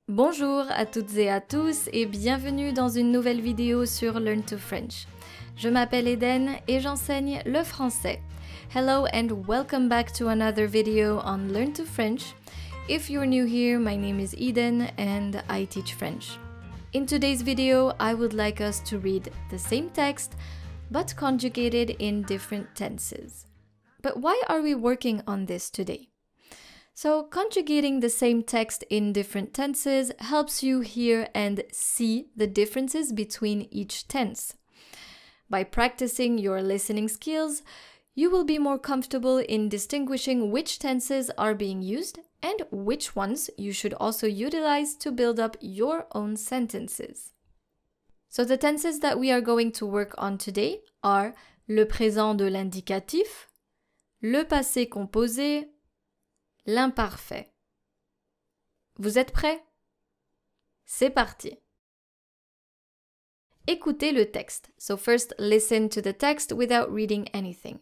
Bonjour à toutes et à tous et bienvenue dans une nouvelle vidéo sur Learn to French. Je m'appelle Eden et j'enseigne le français. Hello and welcome back to another video on Learn to French. If you're new here, my name is Eden and I teach French. In today's video, I would like us to read the same text but conjugated in different tenses. But why are we working on this today? So, conjugating the same text in different tenses helps you hear and see the differences between each tense. By practicing your listening skills, you will be more comfortable in distinguishing which tenses are being used and which ones you should also utilize to build up your own sentences. So, the tenses that we are going to work on today are le présent de l'indicatif, le passé composé, l'imparfait. Vous êtes prêts? C'est parti! Écoutez le texte. So first, listen to the text without reading anything.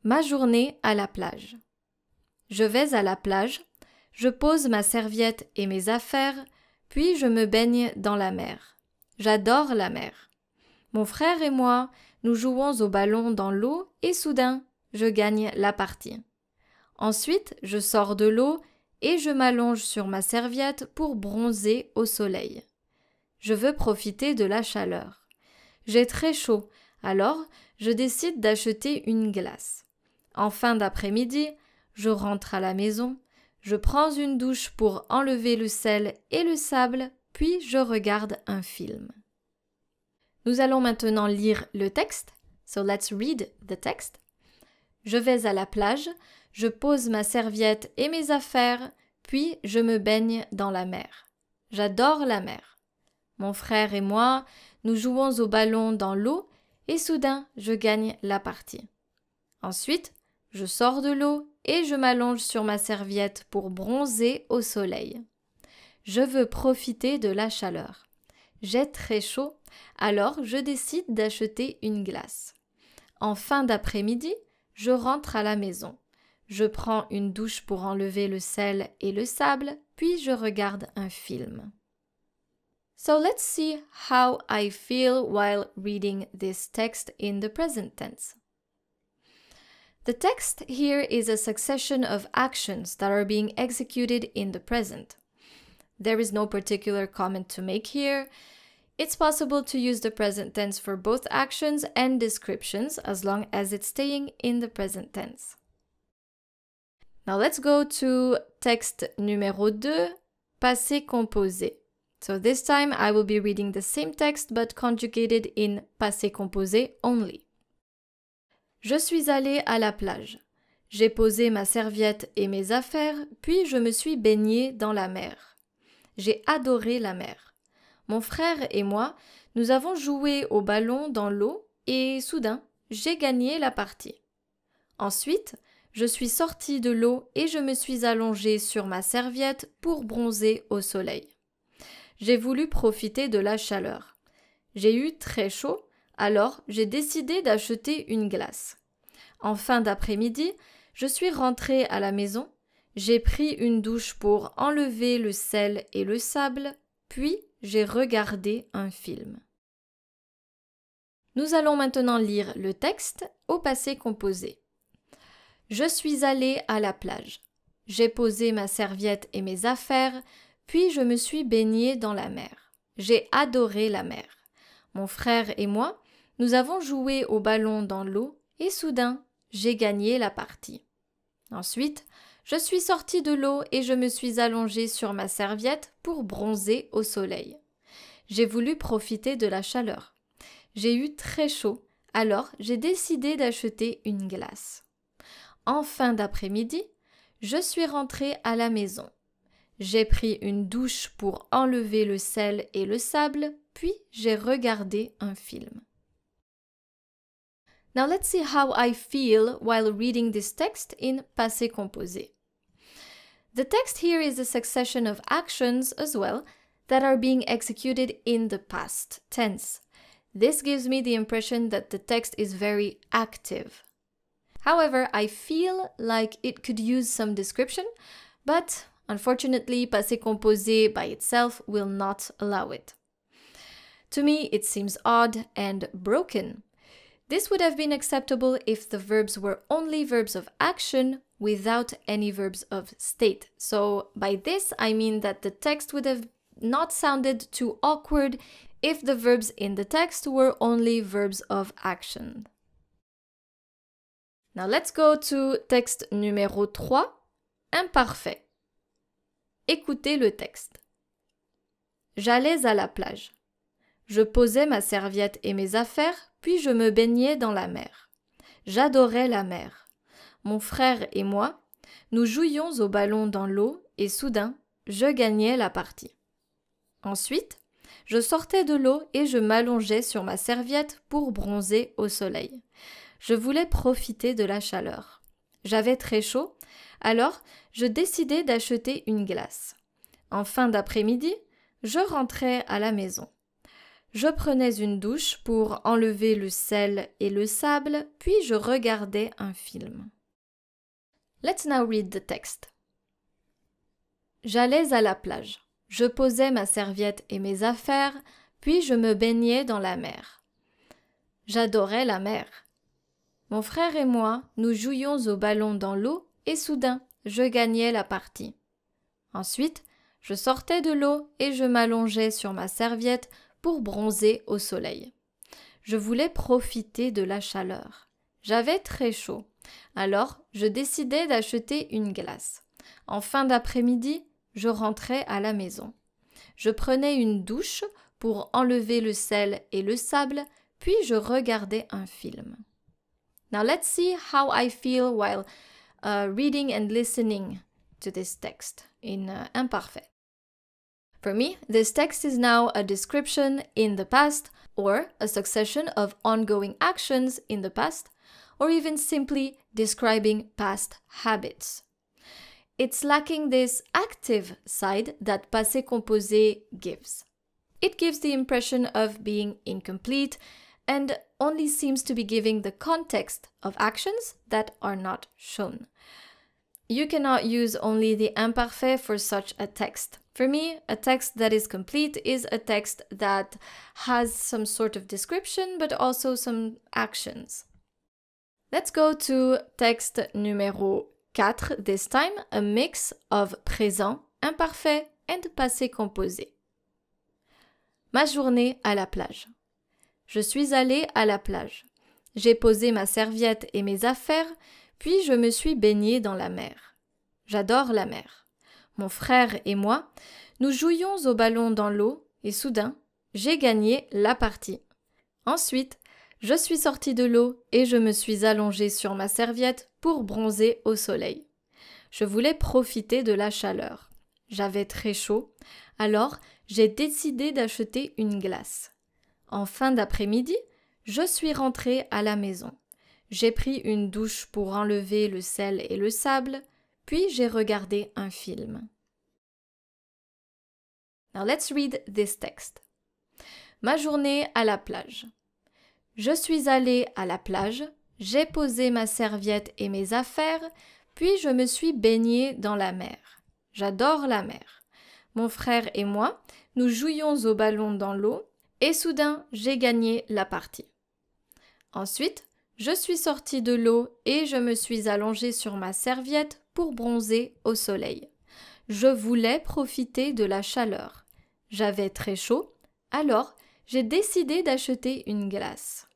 Ma journée à la plage. Je vais à la plage, je pose ma serviette et mes affaires, puis je me baigne dans la mer. J'adore la mer. Mon frère et moi, nous jouons au ballon dans l'eau et soudain, je gagne la partie. Ensuite, je sors de l'eau et je m'allonge sur ma serviette pour bronzer au soleil. Je veux profiter de la chaleur. J'ai très chaud, alors je décide d'acheter une glace. En fin d'après-midi, je rentre à la maison, je prends une douche pour enlever le sel et le sable, puis je regarde un film. Nous allons maintenant lire le texte. So let's read the text. Je vais à la plage, je pose ma serviette et mes affaires, puis je me baigne dans la mer. J'adore la mer. Mon frère et moi, nous jouons au ballon dans l'eau et soudain, je gagne la partie. Ensuite, je sors de l'eau et je m'allonge sur ma serviette pour bronzer au soleil. Je veux profiter de la chaleur. J'ai très chaud, alors je décide d'acheter une glace. En fin d'après-midi, je rentre à la maison. Je prends une douche pour enlever le sel et le sable, puis je regarde un film. So let's see how I feel while reading this text in the present tense. The text here is a succession of actions that are being executed in the present. There is no particular comment to make here. It's possible to use the present tense for both actions and descriptions as long as it's staying in the present tense. Now let's go to text numéro 2, passé composé. So this time I will be reading the same text but conjugated in passé composé only. Je suis allée à la plage. J'ai posé ma serviette et mes affaires, puis je me suis baignée dans la mer. J'ai adoré la mer. Mon frère et moi, nous avons joué au ballon dans l'eau et soudain, j'ai gagné la partie. Ensuite, je suis sortie de l'eau et je me suis allongée sur ma serviette pour bronzer au soleil. J'ai voulu profiter de la chaleur. J'ai eu très chaud, alors j'ai décidé d'acheter une glace. En fin d'après-midi, je suis rentrée à la maison, j'ai pris une douche pour enlever le sel et le sable, puis j'ai regardé un film. Nous allons maintenant lire le texte au passé composé. Je suis allée à la plage. J'ai posé ma serviette et mes affaires, puis je me suis baignée dans la mer. J'ai adoré la mer. Mon frère et moi, nous avons joué au ballon dans l'eau et soudain, j'ai gagné la partie. Ensuite, je suis sortie de l'eau et je me suis allongée sur ma serviette pour bronzer au soleil. J'ai voulu profiter de la chaleur. J'ai eu très chaud, alors j'ai décidé d'acheter une glace. En fin d'après-midi, je suis rentrée à la maison. J'ai pris une douche pour enlever le sel et le sable, puis j'ai regardé un film. Now let's see how I feel while reading this text in passé composé. The text here is a succession of actions as well that are being executed in the past tense. This gives me the impression that the text is very active. However, I feel like it could use some description, but Unfortunately, passé composé by itself will not allow it. To me, it seems odd and broken. This would have been acceptable if the verbs were only verbs of action without any verbs of state. So by this, I mean that the text would have not sounded too awkward if the verbs in the text were only verbs of action. Now let's go to texte numéro 3, imparfait. Écoutez le texte. J'allais à la plage. Je posais ma serviette et mes affaires, puis je me baignais dans la mer. J'adorais la mer. Mon frère et moi, nous jouions au ballon dans l'eau et soudain, je gagnais la partie. Ensuite, je sortais de l'eau et je m'allongeais sur ma serviette pour bronzer au soleil. Je voulais profiter de la chaleur. J'avais très chaud, alors je décidai d'acheter une glace. En fin d'après-midi, je rentrais à la maison. Je prenais une douche pour enlever le sel et le sable, puis je regardais un film. Let's now read the text. J'allais à la plage. Je posais ma serviette et mes affaires, puis je me baignais dans la mer. J'adorais la mer. Mon frère et moi, nous jouions au ballon dans l'eau et soudain, je gagnais la partie. Ensuite, je sortais de l'eau et je m'allongeais sur ma serviette pour bronzer au soleil. Je voulais profiter de la chaleur. J'avais très chaud. Alors, je décidai d'acheter une glace. En fin d'après-midi, je rentrais à la maison. Je prenais une douche pour enlever le sel et le sable, puis je regardais un film. Now let's see how I feel while reading and listening to this text in imparfait. For me, this text is now a description in the past or a succession of ongoing actions in the past, or even simply describing past habits. It's lacking this active side that passé composé gives. It gives the impression of being incomplete and only seems to be giving the context of actions that are not shown. You cannot use only the imparfait for such a text. For me, a text that is complete is a text that has some sort of description but also some actions. Let's go to texte numéro 4, this time a mix of présent, imparfait and passé composé. Ma journée à la plage. Je suis allée à la plage. J'ai posé ma serviette et mes affaires, puis je me suis baignée dans la mer. J'adore la mer. Mon frère et moi, nous jouions au ballon dans l'eau et soudain, j'ai gagné la partie. Ensuite, je suis sortie de l'eau et je me suis allongée sur ma serviette pour bronzer au soleil. Je voulais profiter de la chaleur. J'avais très chaud, alors j'ai décidé d'acheter une glace. En fin d'après-midi, je suis rentrée à la maison. J'ai pris une douche pour enlever le sel et le sable, puis j'ai regardé un film. Now let's read this text. Ma journée à la plage. Je suis allée à la plage, j'ai posé ma serviette et mes affaires, puis je me suis baignée dans la mer. J'adore la mer. Mon frère et moi, nous jouions au ballon dans l'eau, et soudain, j'ai gagné la partie. Ensuite, je suis sortie de l'eau et je me suis allongée sur ma serviette pour bronzer au soleil. Je voulais profiter de la chaleur. J'avais très chaud, alors j'ai décidé d'acheter une glace.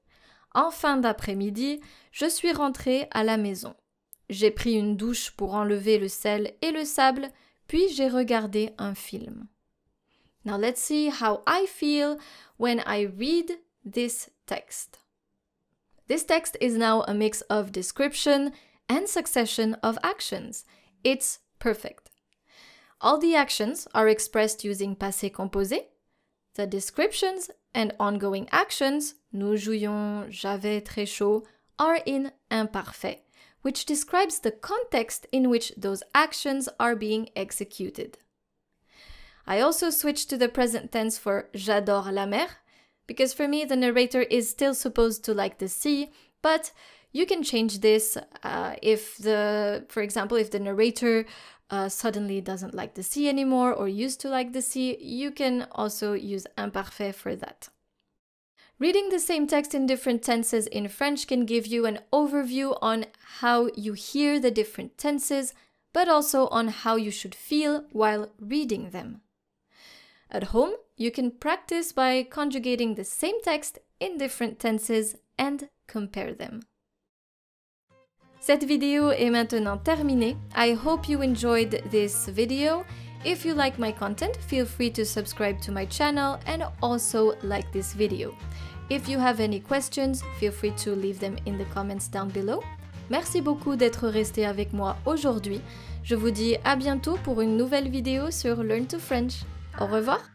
En fin d'après-midi, je suis rentrée à la maison. J'ai pris une douche pour enlever le sel et le sable, puis j'ai regardé un film. Now let's see how I feel when I read this text. This text is now a mix of description and succession of actions. It's perfect. All the actions are expressed using passé composé. The descriptions and ongoing actions, nous jouions, j'avais très chaud, are in imparfait, which describes the context in which those actions are being executed. I also switched to the present tense for j'adore la mer, because for me the narrator is still supposed to like the sea, but you can change this for example, if the narrator suddenly doesn't like the sea anymore or used to like the sea, you can also use imparfait for that. Reading the same text in different tenses in French can give you an overview on how you hear the different tenses, but also on how you should feel while reading them. At home, you can practice by conjugating the same text in different tenses and compare them. Cette vidéo est maintenant terminée. I hope you enjoyed this video. If you like my content, feel free to subscribe to my channel and also like this video. If you have any questions, feel free to leave them in the comments down below. Merci beaucoup d'être resté avec moi aujourd'hui. Je vous dis à bientôt pour une nouvelle vidéo sur Learn to French. Au revoir!